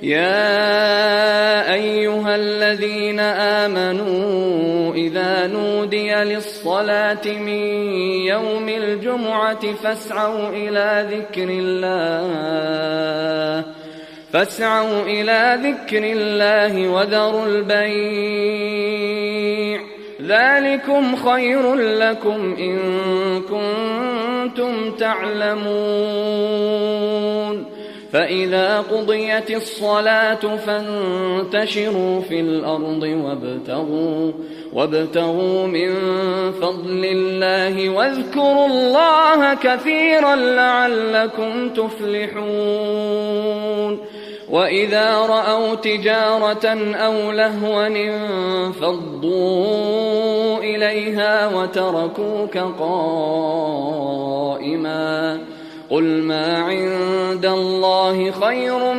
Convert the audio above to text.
يا أيها الذين آمنوا إذا نودي للصلاة من يوم الجمعة فاسعوا إلى ذكر الله وذروا البيع ذلكم خير لكم إن كنتم تعلمون. فإذا قضيت الصلاة فانتشروا في الأرض وابتغوا من فضل الله واذكروا الله كثيرا لعلكم تفلحون. وإذا رأوا تجارة أو لهوا انفضوا إليها وتركوك قائما قل ما عند الله خير